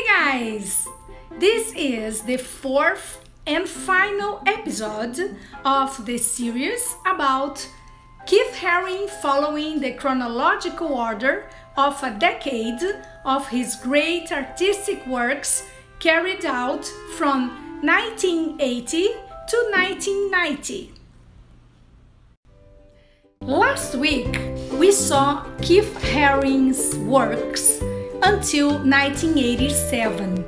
guys! This is the fourth and final episode of the series about Keith Haring following the chronological order of a decade of his great artistic works carried out from 1980 to 1990. Last week, we saw Keith Haring's works until 1987.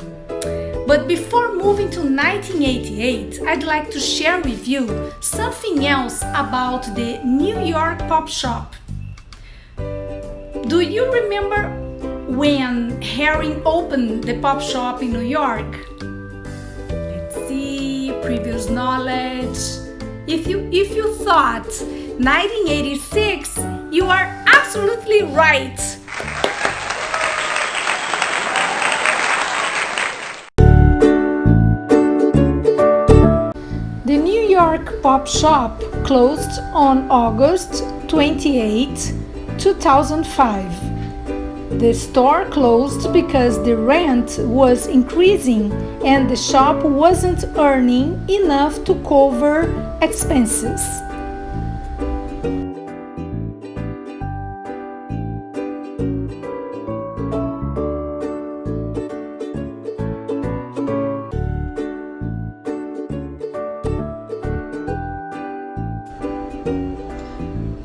But before moving to 1988, I'd like to share with you something else about the New York pop shop. Do you remember when Haring opened the pop shop in New York? Let's see, previous knowledge. If you thought 1986, you are absolutely right. The New York pop shop closed on August 28, 2005. The store closed because the rent was increasing and the shop wasn't earning enough to cover expenses.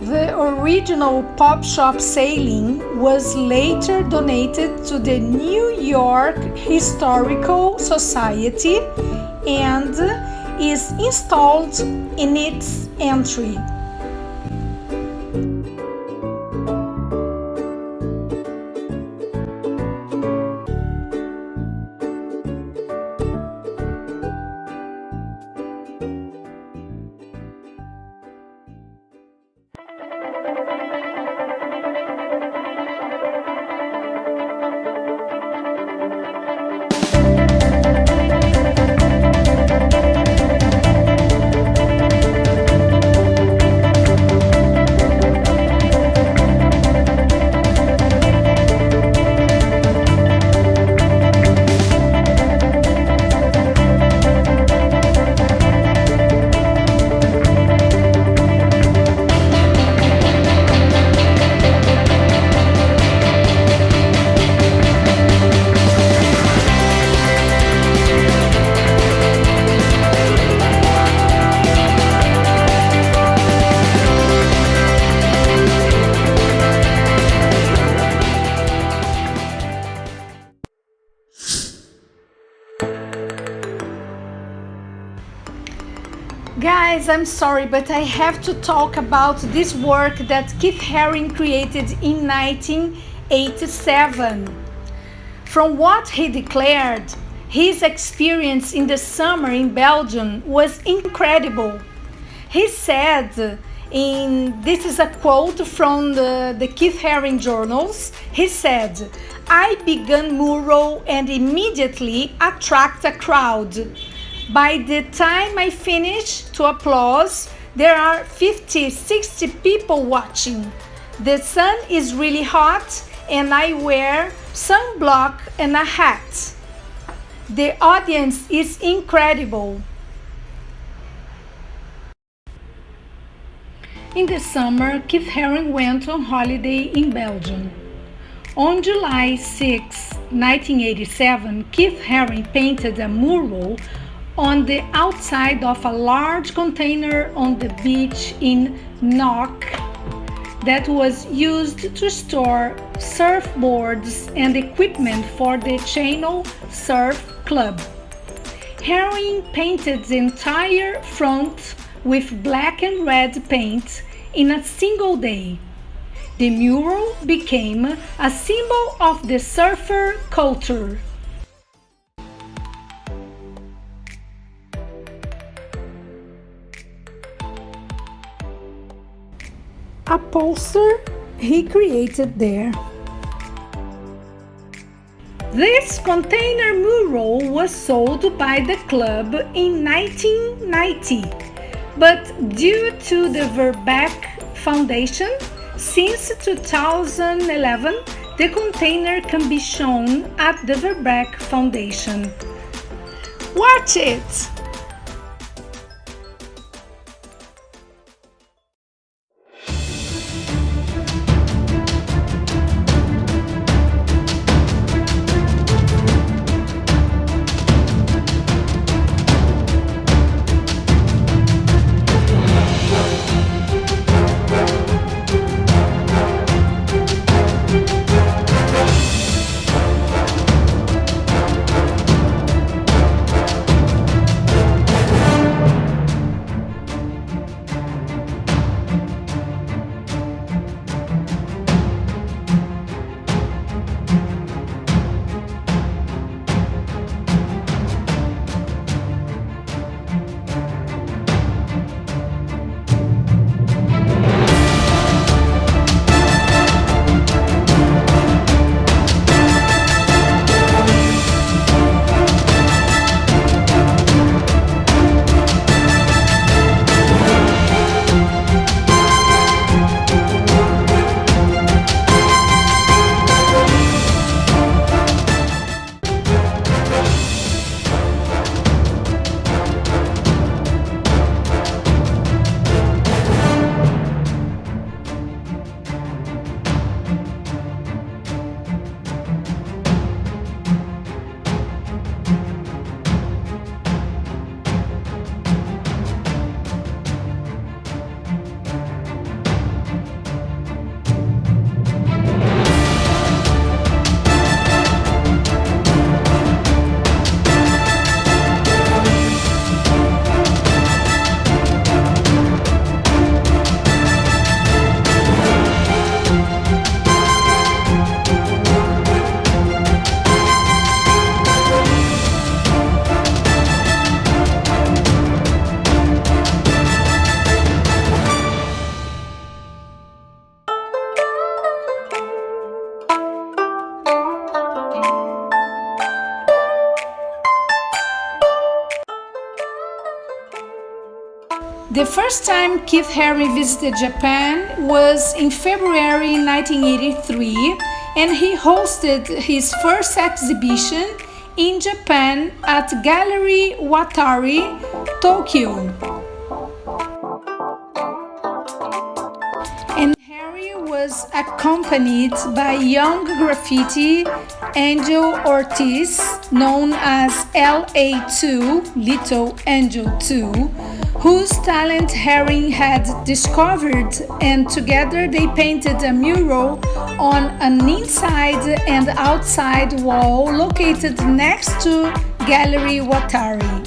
The original pop shop ceiling was later donated to the New York Historical Society and is installed in its entry. Guys, I'm sorry, but I have to talk about this work that Keith Haring created in 1987. From what he declared, his experience in the summer in Belgium was incredible. He said, this is a quote from the Keith Haring journals, he said, "I began mural and immediately attract a crowd. By the time I finish to applause, there are 50, 60 people watching. The sun is really hot and I wear sunblock and a hat. The audience is incredible." In the summer, Keith Haring went on holiday in Belgium. On July 6, 1987, Keith Haring painted a mural on the outside of a large container on the beach in Knock that was used to store surfboards and equipment for the Channel Surf Club. Haring painted the entire front with black and red paint in a single day. The mural became a symbol of the surfer culture. A poster he created there. This container mural was sold by the club in 1990, but due to the Verbeek Foundation, since 2011, The container can be shown at the Verbeck Foundation. Watch it! The first time Keith Haring visited Japan was in February 1983, and he hosted his first exhibition in Japan at Gallery Watari, Tokyo. And Harry was accompanied by young graffiti Angel Ortiz, known as LA2, Little Angel 2, whose talent Haring had discovered, and together they painted a mural on an inside and outside wall located next to Gallery Watari.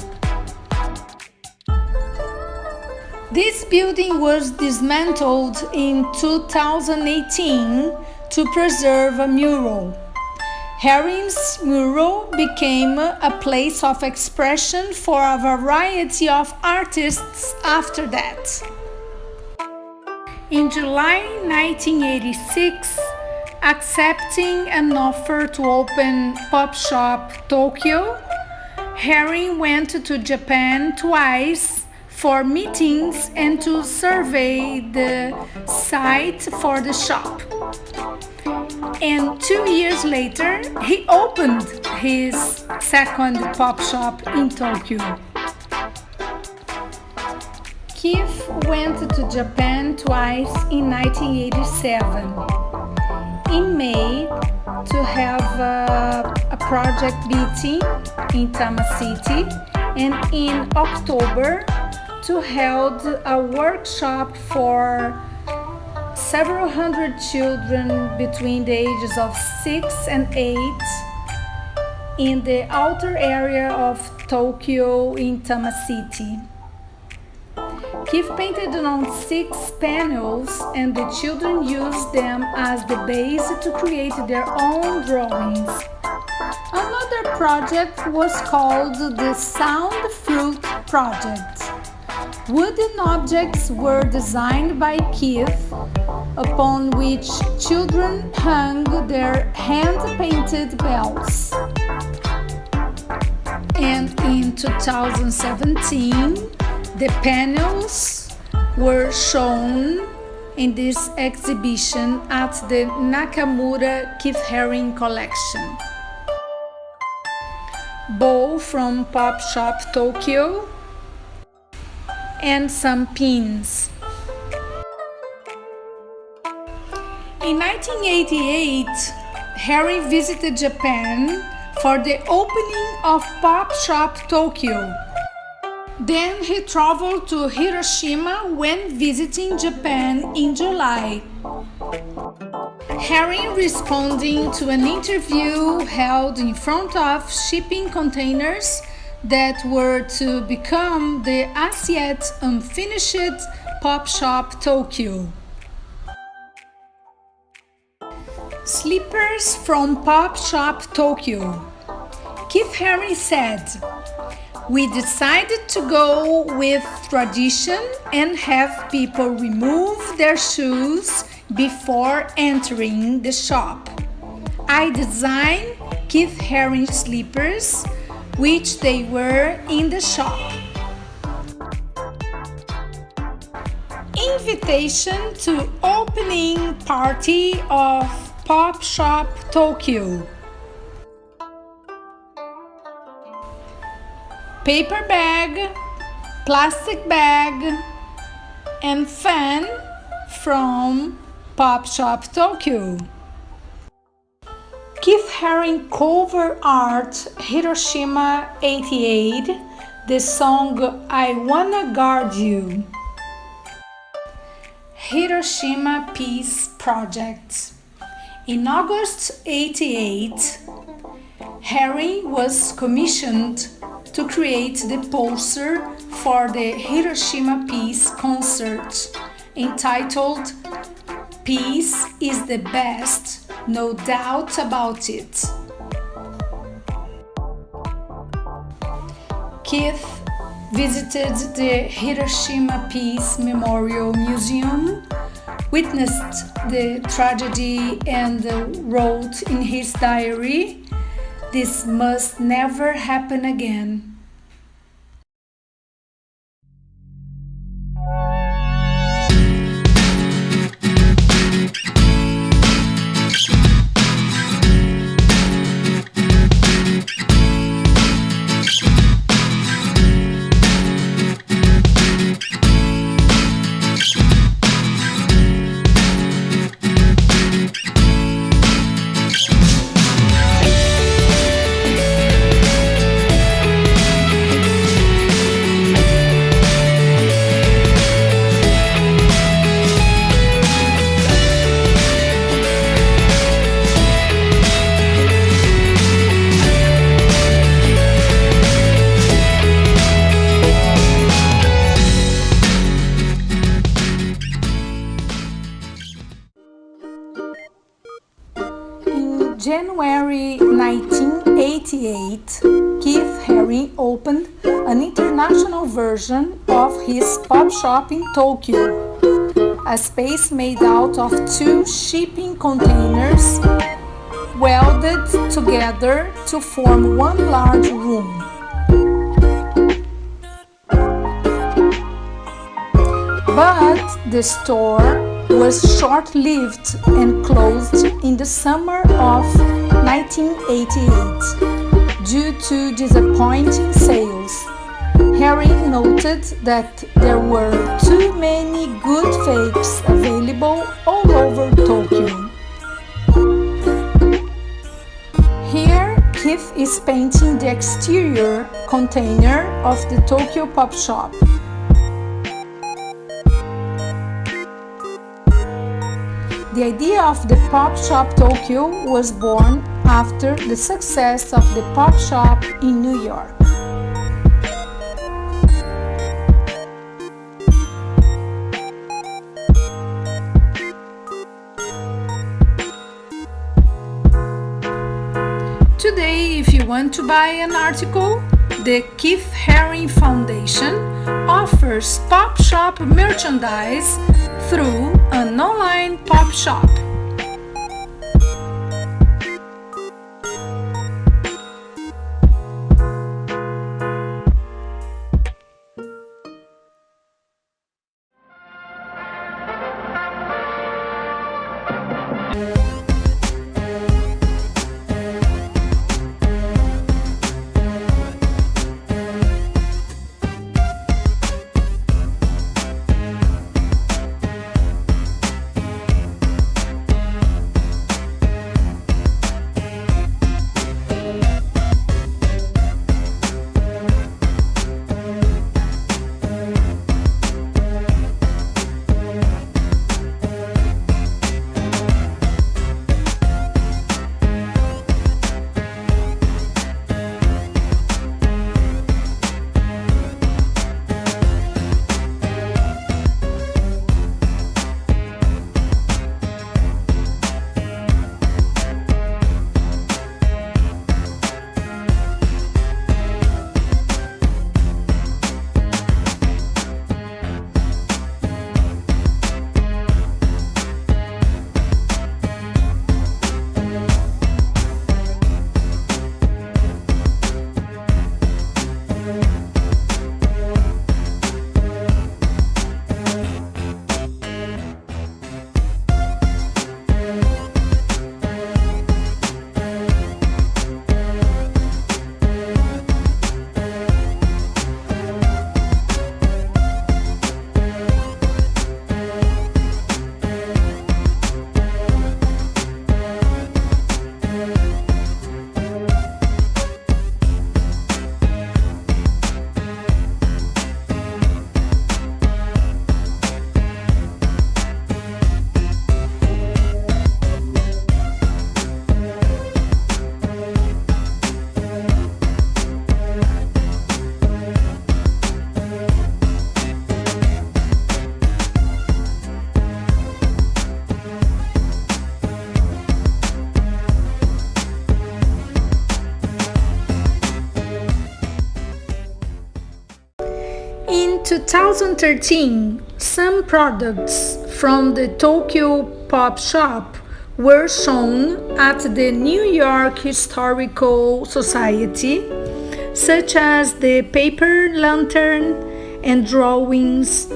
This building was dismantled in 2018 to preserve a mural. Haring's mural became a place of expression for a variety of artists after that. In July 1986, accepting an offer to open Pop Shop Tokyo, Haring went to Japan twice for meetings and to survey the site for the shop. And 2 years later, he opened his second pop shop in Tokyo. Keith went to Japan twice in 1987. In May, to have a project meeting in Tama City, and in October, to hold a workshop for several hundred children between the ages of 6 and 8 in the outer area of Tokyo in Tama City. Keith painted on 6 panels, and the children used them as the base to create their own drawings. Another project was called the Sound Fruit Project. Wooden objects were designed by Keith, upon which children hung their hand-painted bells. And in 2017, the panels were shown in this exhibition at the Nakamura Keith Haring collection. Bowl from Pop Shop Tokyo and some pins. In 1988, Haring visited Japan for the opening of Pop Shop Tokyo. Then he traveled to Hiroshima when visiting Japan in July. Haring responding to an interview held in front of shipping containers that were to become the as yet unfinished Pop Shop Tokyo. Slippers from Pop Shop Tokyo. Keith Haring said, "We decided to go with tradition and have people remove their shoes before entering the shop. I designed Keith Haring slippers, which they were in the shop." Invitation to opening party of Pop Shop Tokyo. Paper bag, plastic bag, and fan from Pop Shop Tokyo. Keith Haring cover art Hiroshima 88, the song I Wanna Guard You. Hiroshima Peace Project. In August 88, Haring was commissioned to create the poster for the Hiroshima Peace Concert, entitled "Peace is the Best, No Doubt About It." Keith visited the Hiroshima Peace Memorial Museum, witnessed the tragedy, and wrote in his diary, "This must never happen again." January 1988, Keith Haring opened an international version of his Pop Shop in Tokyo, a space made out of 2 shipping containers welded together to form one large room. But the store was short-lived and closed in the summer of 1988 due to disappointing sales. Haring noted that there were too many good fakes available all over Tokyo. Here, Keith is painting the exterior container of the Tokyo Pop Shop. The idea of the Pop Shop Tokyo was born after the success of the Pop Shop in New York. Today, if you want to buy an article, the Keith Haring Foundation offers Pop Shop merchandise through an online pop shop. 2013, some products from the Tokyo Pop Shop were shown at the New York Historical Society, such as the paper lantern and drawings.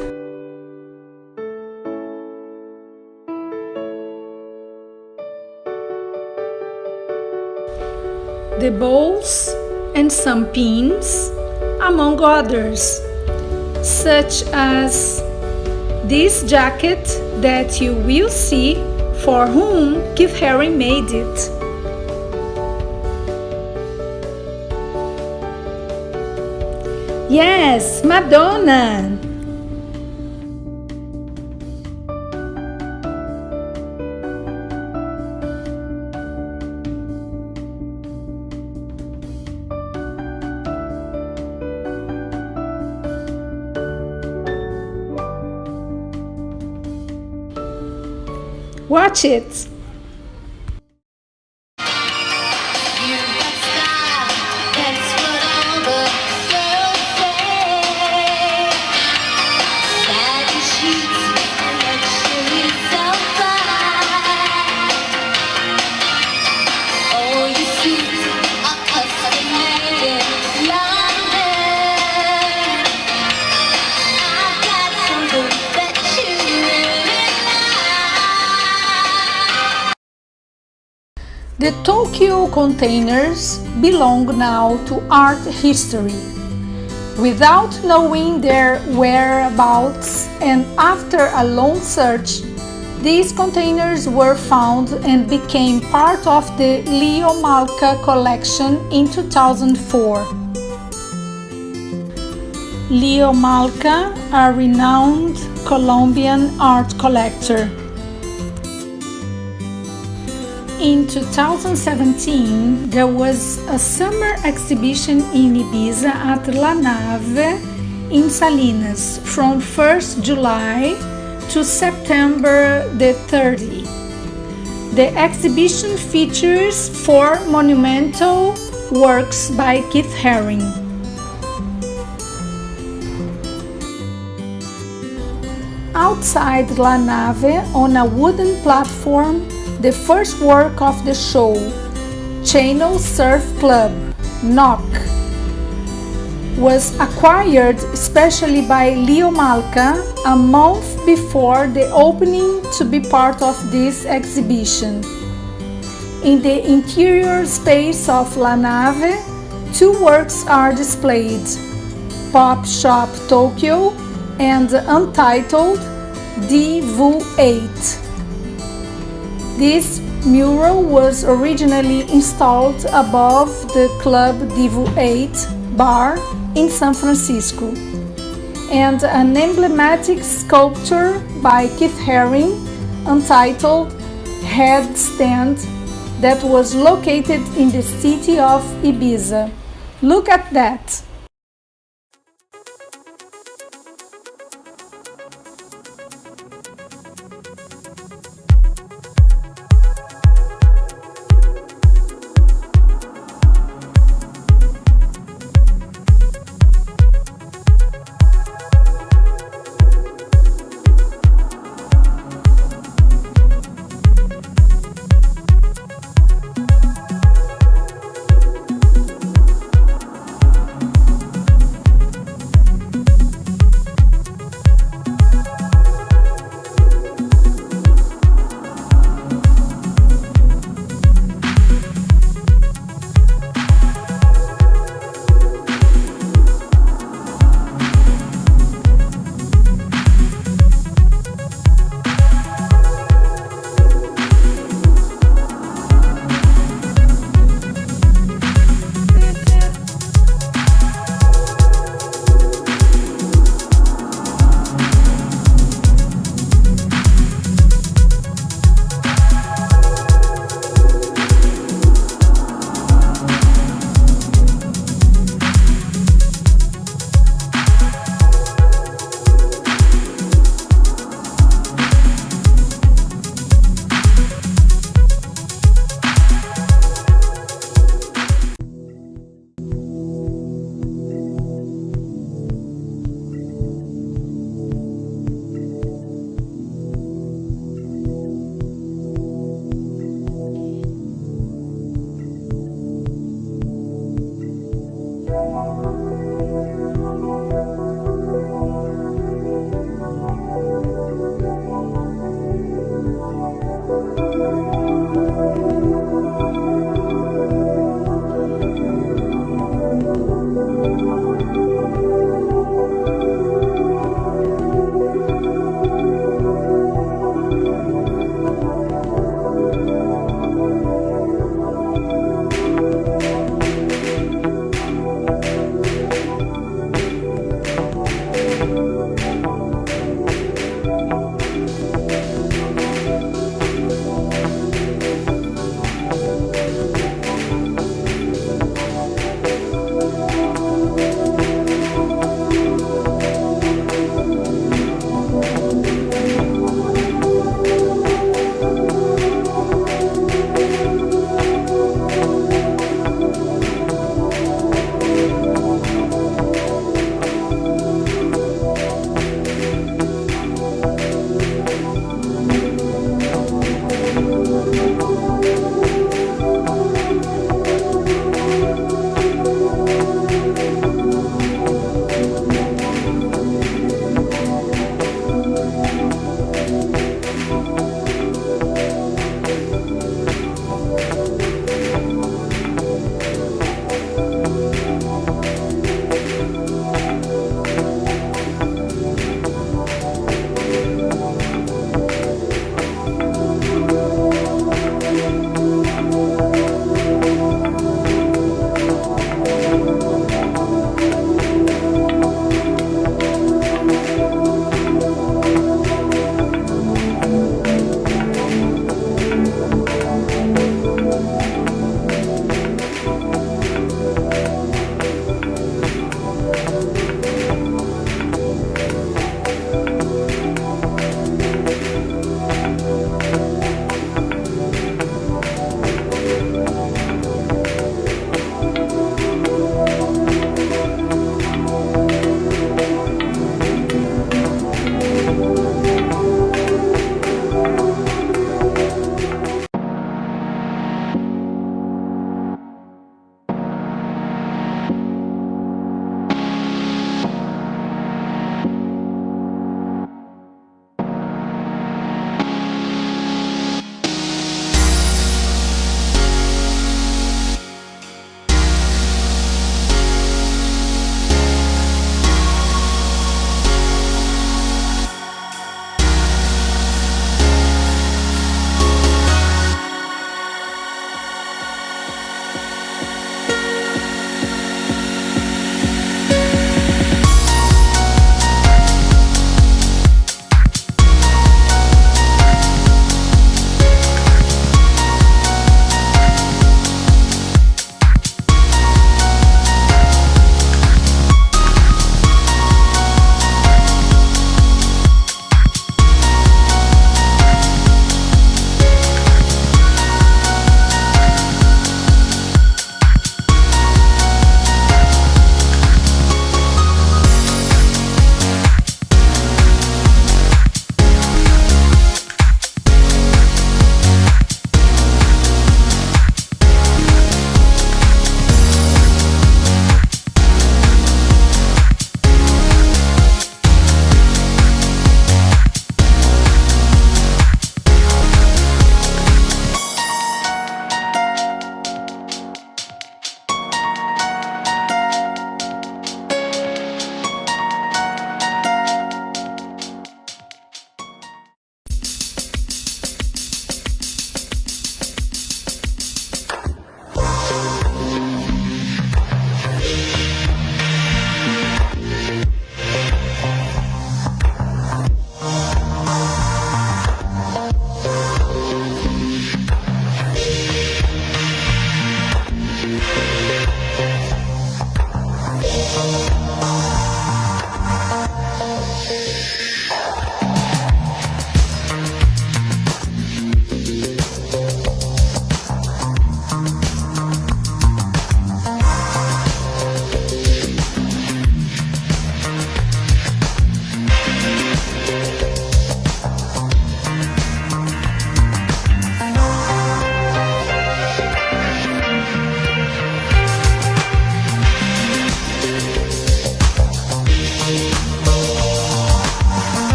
The bowls and some pins, among others, such as this jacket that you will see, for whom Keith Haring made it. Yes, Madonna! Watch it! The Tokyo containers belong now to art history. Without knowing their whereabouts and after a long search, these containers were found and became part of the Leo Malka collection in 2004. Leo Malka, a renowned Colombian art collector. In 2017, there was a summer exhibition in Ibiza at La Nave in Salinas from 1st July to September the 30th. The exhibition features 4 monumental works by Keith Haring. Outside La Nave, on a wooden platform, the first work of the show, Channel Surf Club, NOC, was acquired especially by Leo Malka a month before the opening to be part of this exhibition. In the interior space of La Nave, 2 works are displayed, Pop Shop Tokyo and Untitled DV8. This mural was originally installed above the Club DV8 bar in San Francisco, and an emblematic sculpture by Keith Haring entitled Headstand that was located in the city of Ibiza. Look at that!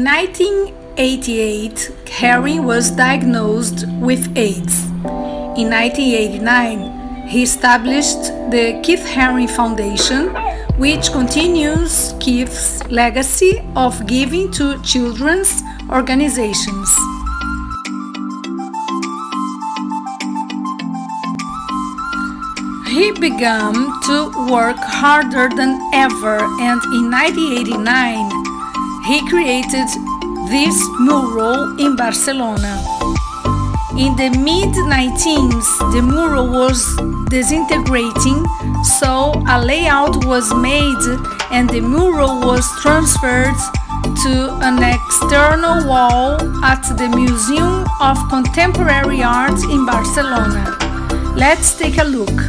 In 1988, Haring was diagnosed with AIDS. In 1989, he established the Keith Haring Foundation, which continues Keith's legacy of giving to children's organizations. He began to work harder than ever, and in 1989 he created this mural in Barcelona. In the mid-19th, the mural was disintegrating, so a layout was made and the mural was transferred to an external wall at the Museum of Contemporary Art in Barcelona. Let's take a look.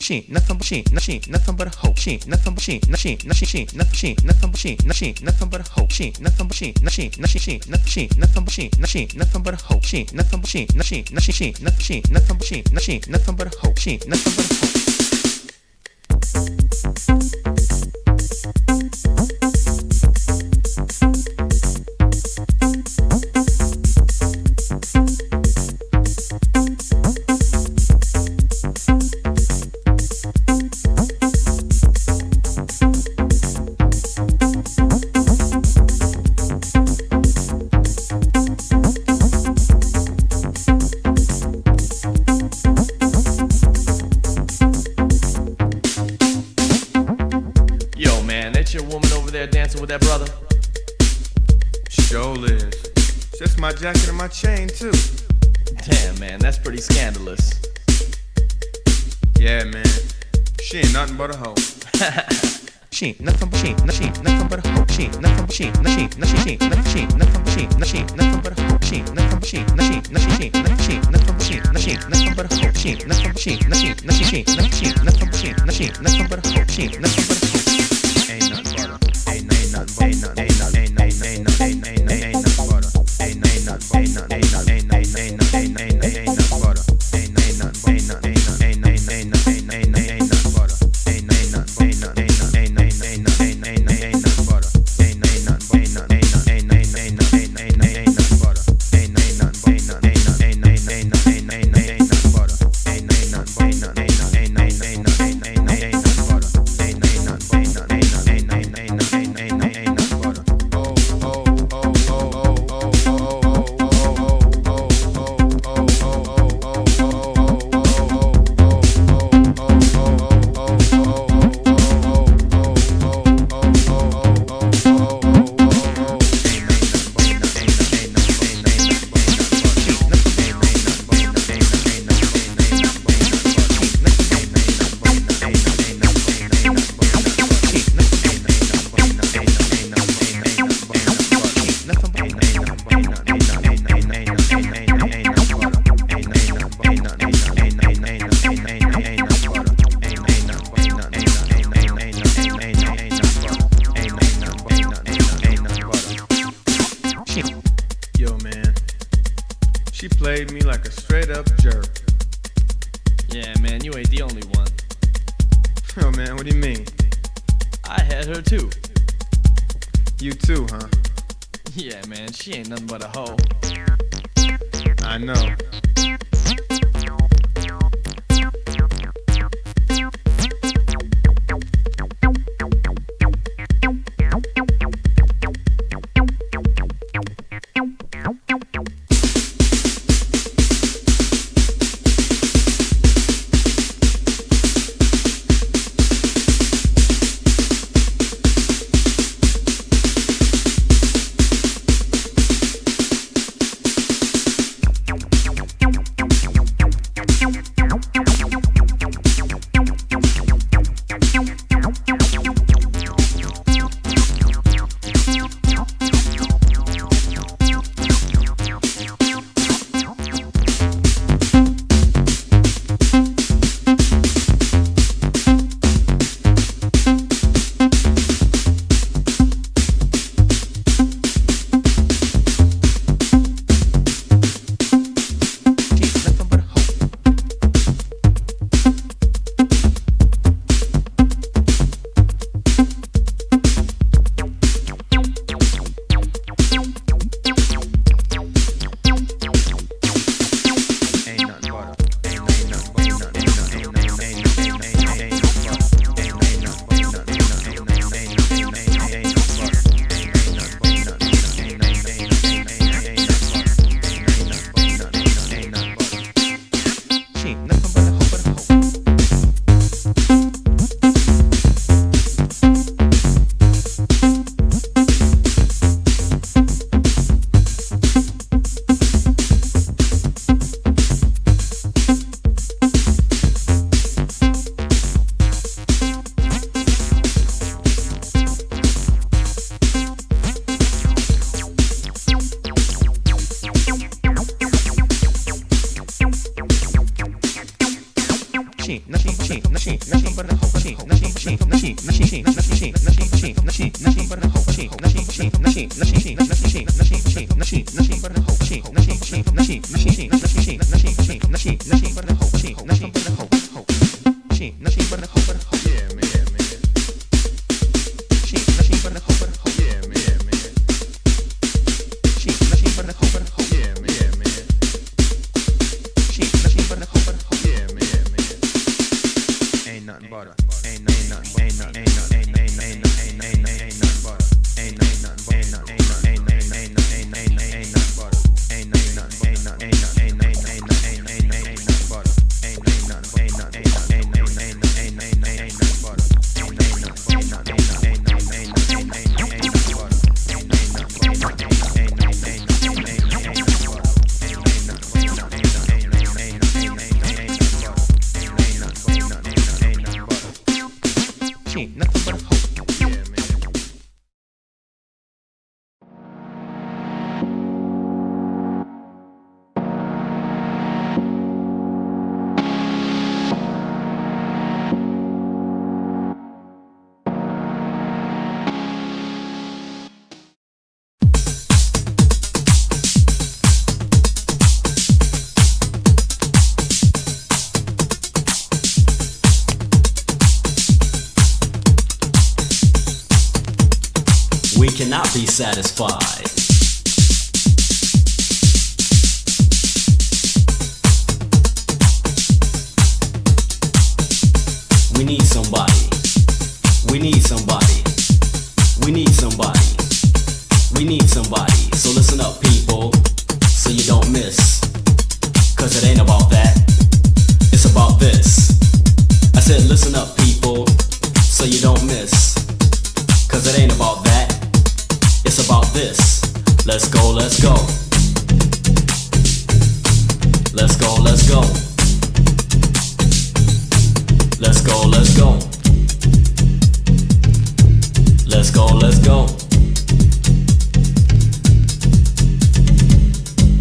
She nothing but she nothing but a hoe. She nothing but she nothing but she nothing but a hoe. She nothing but she nothing but she nothing but a hoe. She nothing but she nothing but she nothing but a hoe. She nothing but a hoe. Your woman over there dancing with that brother? Sure is. Just my jacket and my chain too. Damn, man, that's pretty scandalous. Yeah, man. She ain't nothing but a hoe. She nothing but she nothing but a hoe. She nothing but she nothing but she nothing but she nothing but a hoe. She nothing but she nothing but she nothing but she nothing but a hoe. She nothing but she nothing but she nothing but a hoe. She nothing but a hoe. Ain't nothing but a, ain't nothing but a, ain't nothing but a, ain't nothing but a, ain't nothing but a, ain't nothing but a, ain't nothing but a, ain't nothing but a, She played me like a straight up jerk. Yeah, man, you ain't the only one. Oh man, what do you mean? I had her too. You too, huh? Yeah, man, she ain't nothing but a hoe. I know. We cannot be satisfied. We need somebody. We need somebody. We need somebody. We need somebody. So listen up, people, so you don't miss. Cause it ain't about that. It's about this. I said listen up, people, so you don't miss. Cause it ain't about that. It's about this. Let's go, let's go. Let's go, let's go. Let's go, let's go. Let's go, let's go.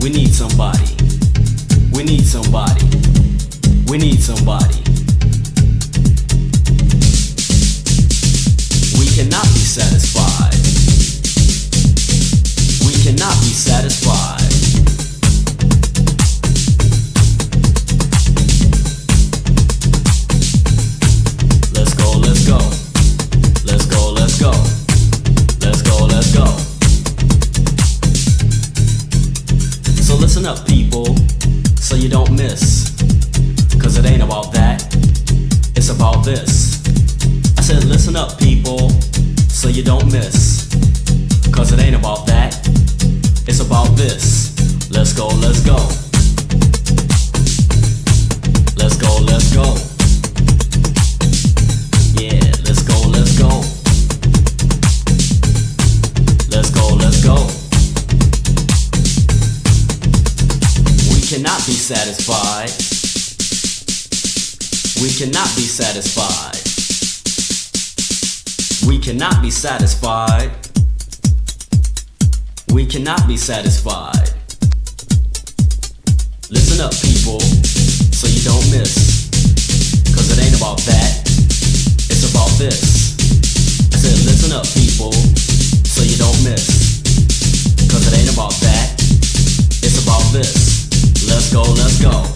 We need somebody. We need somebody. We need somebody. We cannot be satisfied. We cannot be satisfied. Let's go, let's go. Let's go, let's go. Let's go, let's go. So listen up, people, so you don't miss. Cause it ain't about that. It's about this. I said listen up, people, so you don't miss. Cause it ain't about that. It's about this. Let's go, let's go. Let's go, let's go. Yeah, let's go, let's go. Let's go, let's go. We cannot be satisfied. We cannot be satisfied. We cannot be satisfied. We cannot be satisfied. Listen up, people, so you don't miss. Cause it ain't about that. It's about this. I said listen up, people, so you don't miss. Cause it ain't about that. It's about this. Let's go, let's go.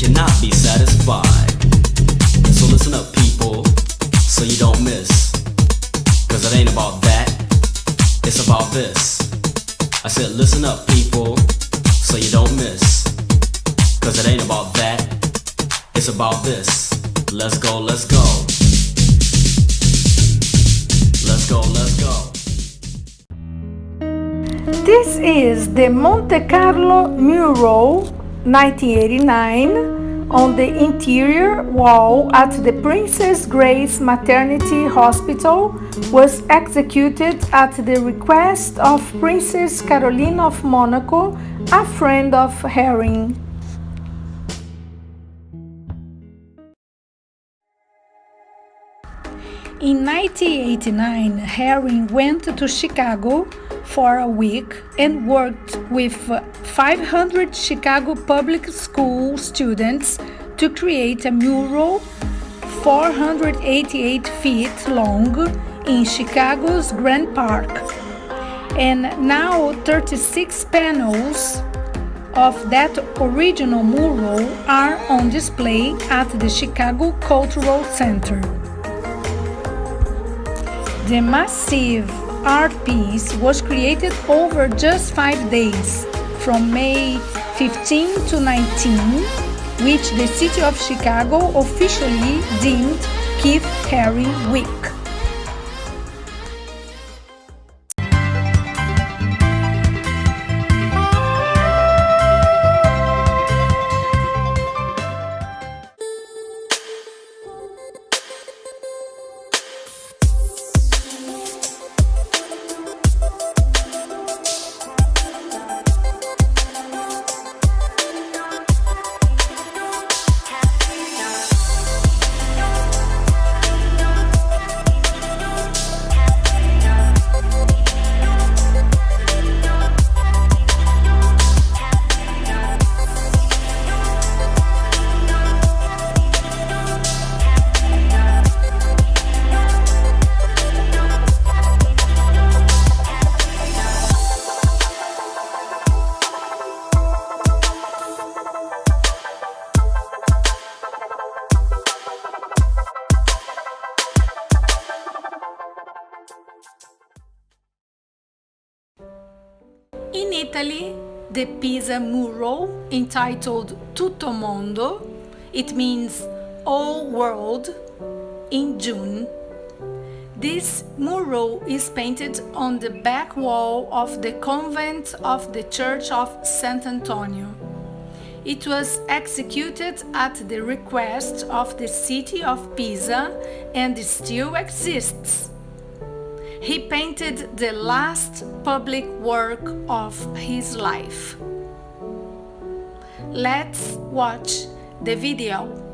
cannot be satisfied. So listen up, people, so you don't miss. Cause it ain't about that, it's about this. I said listen up, people, so you don't miss. Cause it ain't about that, it's about this. Let's go, let's go. Let's go, let's go. This is the Monte Carlo mural 1989 on the interior wall at the Princess Grace Maternity Hospital, was executed at the request of Princess Caroline of Monaco, a friend of Haring. In 1989, Haring went to Chicago for a week and worked with 500 Chicago public school students to create a mural 488 feet long in Chicago's Grand Park. And now 36 panels of that original mural are on display at the Chicago Cultural Center. The massive art piece was created over just 5 days, from May 15 to 19, which the city of Chicago officially deemed Keith Haring Week. In Italy, the Pisa mural, entitled Tutto Mondo, it means all world, in June. This mural is painted on the back wall of the convent of the Church of Sant Antonio. It was executed at the request of the city of Pisa and still exists. He painted the last public work of his life. Let's watch the video.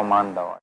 Romando.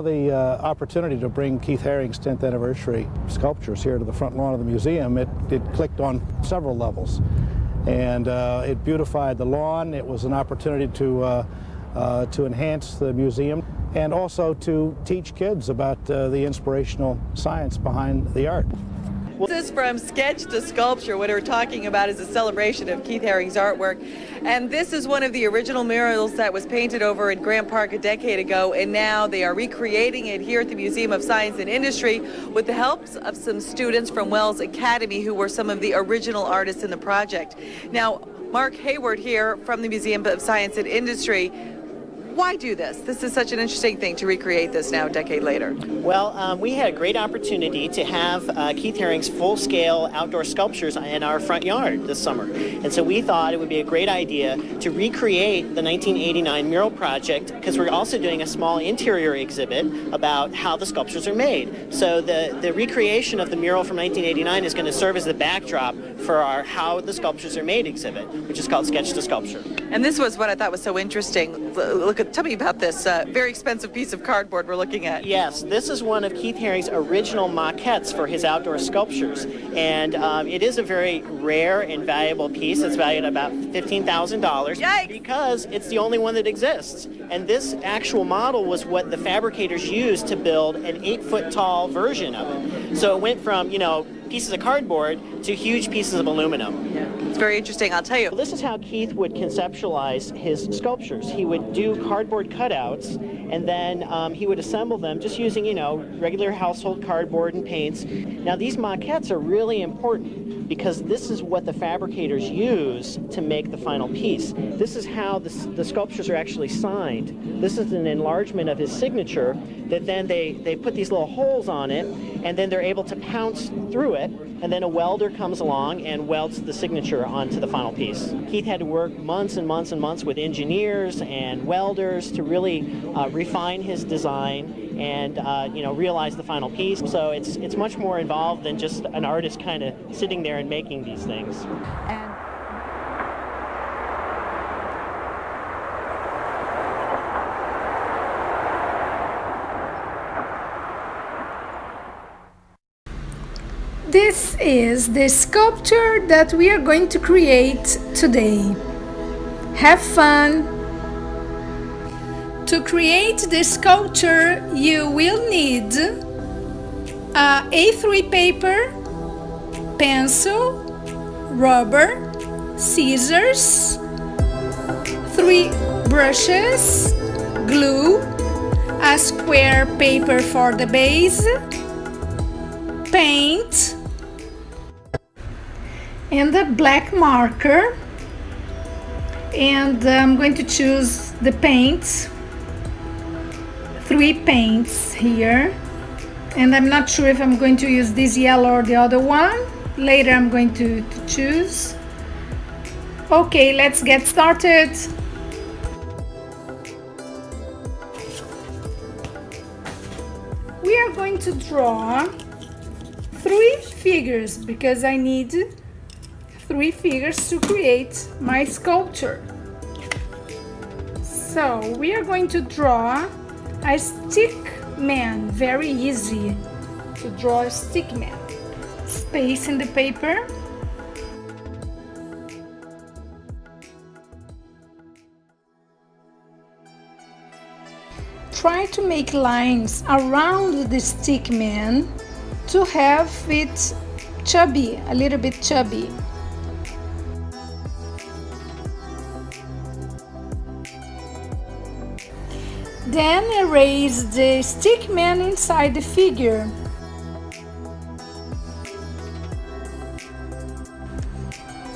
The opportunity to bring Keith Haring's 10th anniversary sculptures here to the front lawn of the museum, it clicked on several levels. And it beautified the lawn. It was an opportunity to enhance the museum and also to teach kids about the inspirational science behind the art. This is from sketch to sculpture. What we're talking about is a celebration of Keith Haring's artwork. And this is one of the original murals that was painted over in Grant Park a decade ago, and now they are recreating it here at the Museum of Science and Industry with the help of some students from Wells Academy who were some of the original artists in the project. Now, Mark Hayward here from the Museum of Science and Industry. Why do this? This is such an interesting thing to recreate this now a decade later. Well, we had a great opportunity to have Keith Haring's full-scale outdoor sculptures in our front yard this summer. And so we thought it would be a great idea to recreate the 1989 mural project, because we're also doing a small interior exhibit about how the sculptures are made. So the recreation of the mural from 1989 is going to serve as the backdrop for our How the Sculptures Are Made exhibit, which is called Sketch to Sculpture. And this was what I thought was so interesting. Tell me about this very expensive piece of cardboard we're looking at. Yes, this is one of Keith Haring's original maquettes for his outdoor sculptures. And it is a very rare and valuable piece. It's valued at about $15,000 because it's the only one that exists. And this actual model was what the fabricators used to build an 8-foot tall version of it. So it went from, pieces of cardboard to huge pieces of aluminum. Yeah, it's very interesting, I'll tell you. This is how Keith would conceptualize his sculptures. He would do cardboard cutouts, and then he would assemble them just using, regular household cardboard and paints. Now, these maquettes are really important because this is what the fabricators use to make the final piece. This is how the sculptures are actually signed. This is an enlargement of his signature that then they put these little holes on it, and then they're able to pounce through it, and then a welder comes along and welds the signature onto the final piece. Keith had to work months and months and months with engineers and welders to really refine his design and realize the final piece. So it's much more involved than just an artist kind of sitting there and making these things. This is the sculpture that we are going to create today. Have fun! To create the sculpture, you will need A3 paper, pencil, rubber, scissors, 3 brushes, glue, a square paper for the base, paint, and a black marker. And I'm going to choose the paints, 3 paints here, and I'm not sure if I'm going to use this yellow or the other one. Later I'm going to choose. Okay, let's get started. We are going to draw 3 figures because I need 3 figures to create my sculpture. So we are going to draw a stick man. Very easy to draw a stick man. space in the paper. Try to make lines around the stick man to have it chubby, a little bit chubby. Then erase the stick man inside the figure.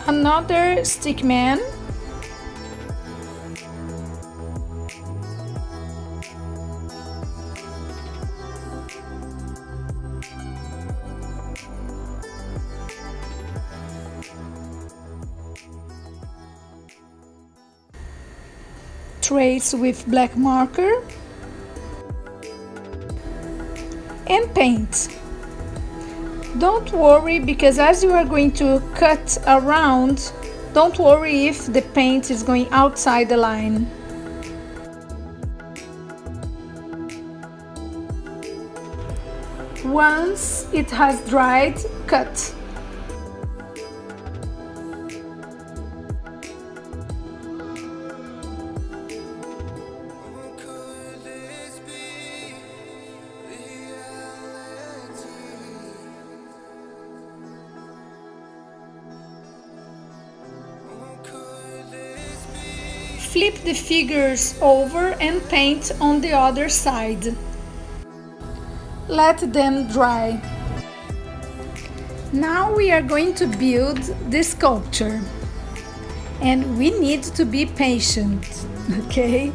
Another stick man. Trace with black marker and paint. Don't worry, because as you are going to cut around, don't worry if the paint is going outside the line. Once it has dried, cut. Flip the figures over and paint on the other side. Let them dry. Now we are going to build the sculpture, and we need to be patient, okay?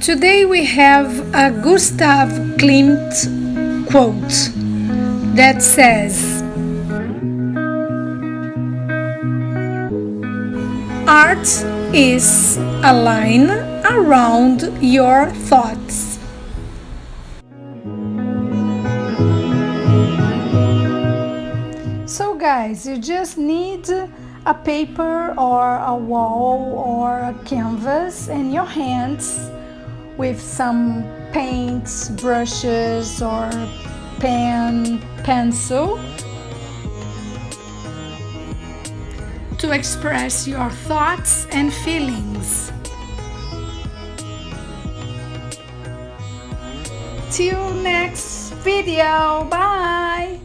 Today we have a Gustav Klimt quote that says, "Art is a line around your thoughts." So guys, you just need a paper or a wall or a canvas and your hands with some paints, brushes or pen, pencil to express your thoughts and feelings. Till next video, bye!